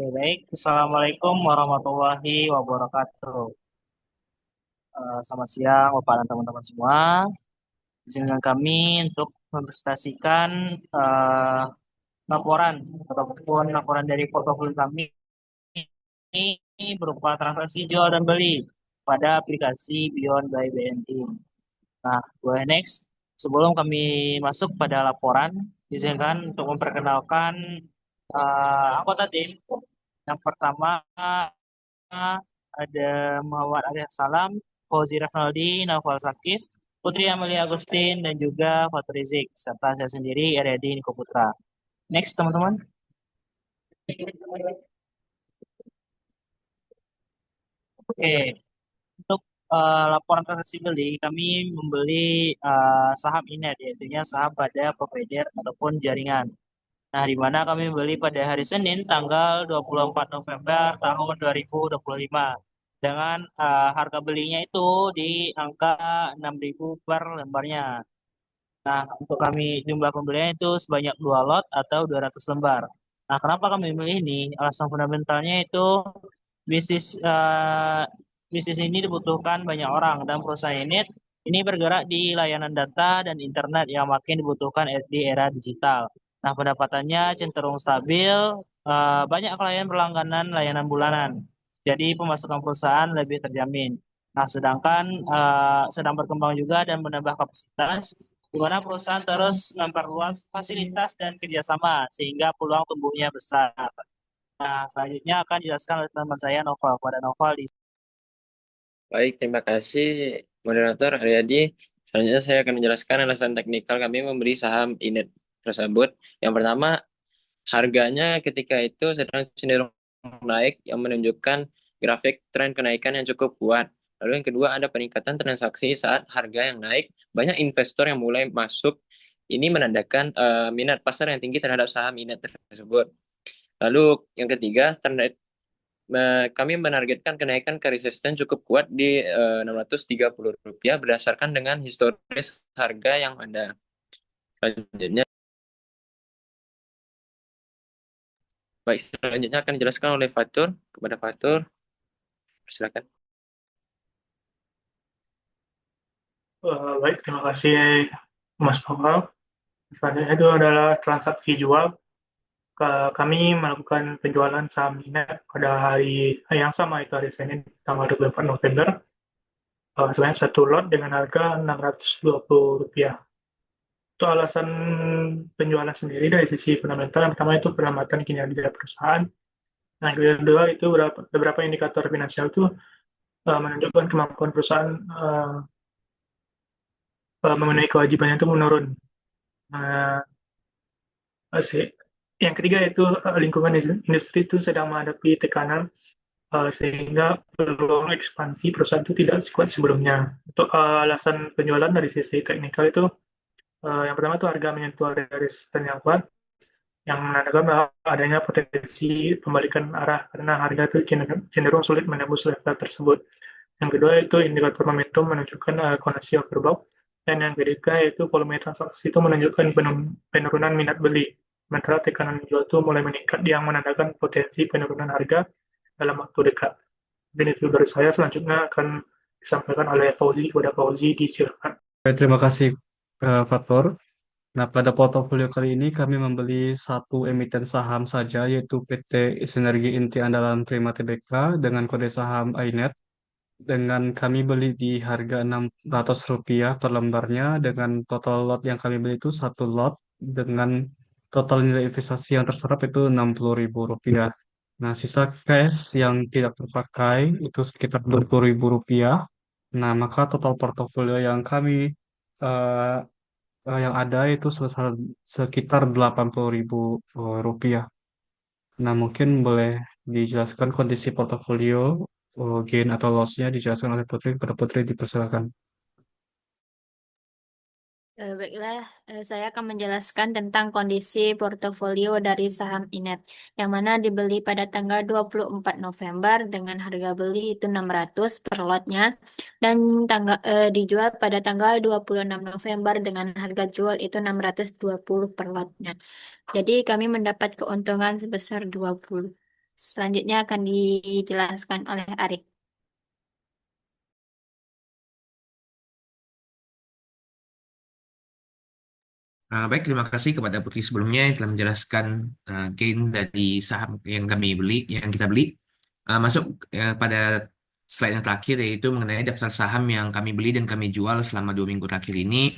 Oke, baik. Assalamualaikum warahmatullahi wabarakatuh. Selamat siang, Bapak dan teman-teman semua. Izinkan kami untuk mempresentasikan laporan ataupun laporan dari portofolio kami ini berupa transaksi jual dan beli pada aplikasi Beyond by BNI. Nah, boleh next. Sebelum kami masuk pada laporan, izinkan untuk memperkenalkan anggota tim. Yang pertama ada Muhammad Arya Salam, Fauzi Rafnaldi, Naufal Sakif, Putri Amelia Agustin, dan juga Fatur Rizik, serta saya sendiri, Eryadi Niko Putra. Next, teman-teman. Oke, untuk laporan transaksi beli, kami membeli saham Inet, yaitu saham pada provider ataupun jaringan. Nah, di mana kami beli pada hari Senin tanggal 24 November tahun 2025 dengan harga belinya itu di angka 6.000 per lembarnya. Nah, untuk kami jumlah pembelian itu sebanyak 2 lot atau 200 lembar. Nah, kenapa kami memilih ini? Alasan fundamentalnya itu bisnis bisnis ini dibutuhkan banyak orang dan perusahaan ini bergerak di layanan data dan internet yang makin dibutuhkan di era digital. Nah, pendapatannya cenderung stabil, banyak klien berlangganan layanan bulanan. Jadi pemasukan perusahaan lebih terjamin. Nah, sedangkan sedang berkembang juga dan menambah kapasitas, di mana perusahaan terus memperluas fasilitas dan kerjasama sehingga peluang tumbuhnya besar. Nah, selanjutnya akan dijelaskan oleh teman saya Noval. Pada Noval di Baik, terima kasih moderator Aryadi. Selanjutnya saya akan menjelaskan alasan teknikal kami memberi saham Inet tersebut. Yang pertama, harganya ketika itu sedang cenderung naik yang menunjukkan grafik tren kenaikan yang cukup kuat. Lalu yang kedua, ada peningkatan transaksi saat harga yang naik. Banyak investor yang mulai masuk. Ini menandakan minat pasar yang tinggi terhadap saham Inet tersebut. Lalu yang ketiga, kami menargetkan kenaikan ke resisten cukup kuat di Rp630 berdasarkan dengan historis harga yang ada. Selanjutnya, selanjutnya akan dijelaskan oleh Fatur. Kepada Fatur, silakan. Baik, terima kasih Mas Noval. Selanjutnya itu adalah transaksi jual. Kami melakukan penjualan saham Minet pada hari yang sama, itu hari Senin, tanggal 24 November. Sebanyak satu lot dengan harga Rp620. Itu alasan penjualan sendiri dari sisi fundamental. Yang pertama itu pengamatan kinerja perusahaan. Nah, yang kedua itu beberapa indikator finansial itu menunjukkan kemampuan perusahaan memenuhi kewajibannya itu menurun. Nah, sih. Yang ketiga yaitu lingkungan industri itu sedang menghadapi tekanan sehingga peluang ekspansi perusahaan itu tidak sekuat sebelumnya. Untuk alasan penjualan dari sisi teknikal itu yang pertama itu harga menyentuh area resisten yang kuat yang menandakan bahwa adanya potensi pembalikan arah karena harga itu cenderung sulit menembus level tersebut. Yang kedua itu indikator momentum menunjukkan kondisi overbought. Dan yang ketiga yaitu volume transaksi itu menunjukkan penurunan minat beli. Sementara tekanan jual itu mulai meningkat yang menandakan potensi penurunan harga dalam waktu dekat. Dan itu dari saya, selanjutnya akan disampaikan oleh Fauzi. Kepada Fauzi, disilakan. Baik, terima kasih Faktor. Nah, pada portofolio kali ini kami membeli satu emiten saham saja, yaitu PT Sinergi Inti Andalan Prima Tbk dengan kode saham INET. Dengan kami beli di harga Rp600 per lembarnya, dengan total lot yang kami beli itu satu lot, dengan total nilai investasi yang terserap itu Rp60.000. Nah, sisa cash yang tidak terpakai itu sekitar Rp20.000. Nah, maka total portofolio yang kami eh, yang ada itu sebesar sekitar Rp80.000. Nah, mungkin boleh dijelaskan kondisi portofolio, gain atau loss-nya dijelaskan oleh Putri. Kepada Putri dipersilakan. Baiklah, saya akan menjelaskan tentang kondisi portofolio dari saham Inet, yang mana dibeli pada tanggal 24 November dengan harga beli itu 600 per lotnya, dan dijual pada tanggal 26 November dengan harga jual itu 620 per lotnya. Jadi kami mendapat keuntungan sebesar 20. Selanjutnya akan dijelaskan oleh Arik. Baik, terima kasih kepada Putri sebelumnya yang telah menjelaskan gain dari saham yang kami beli, yang kita beli. Masuk pada slide yang terakhir yaitu mengenai daftar saham yang kami beli dan kami jual selama 2 minggu terakhir ini.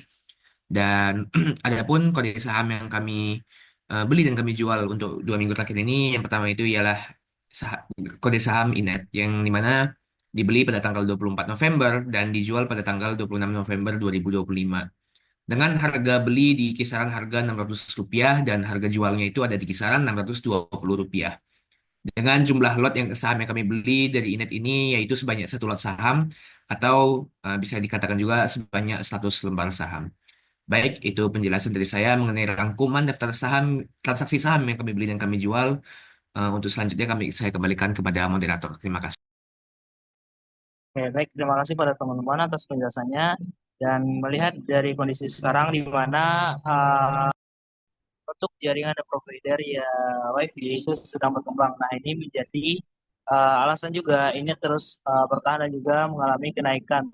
Dan adapun kode saham yang kami beli dan kami jual untuk 2 minggu terakhir ini, yang pertama itu ialah kode saham INET yang dimana dibeli pada tanggal 24 November dan dijual pada tanggal 26 November 2025. Dengan harga beli di kisaran harga Rp600 dan harga jualnya itu ada di kisaran Rp620. Dengan jumlah lot yang saham yang kami beli dari Inet ini yaitu sebanyak 1 lot saham atau bisa dikatakan juga sebanyak 100 lembar saham. Baik, itu penjelasan dari saya mengenai rangkuman daftar saham, transaksi saham yang kami beli dan kami jual. Untuk selanjutnya saya kembalikan kepada moderator. Terima kasih. Oke, baik. Terima kasih pada teman-teman atas penjelasannya. Dan melihat dari kondisi sekarang di mana untuk jaringan dan provider ya WiFi itu sedang berkembang. Nah, ini menjadi alasan juga ini terus bertahan dan juga mengalami kenaikan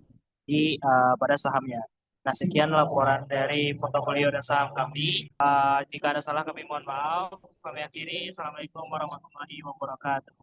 pada sahamnya. Nah, sekian laporan dari portofolio dan saham kami. Jika ada salah kami mohon maaf. Kami akhiri. Assalamualaikum warahmatullahi wabarakatuh.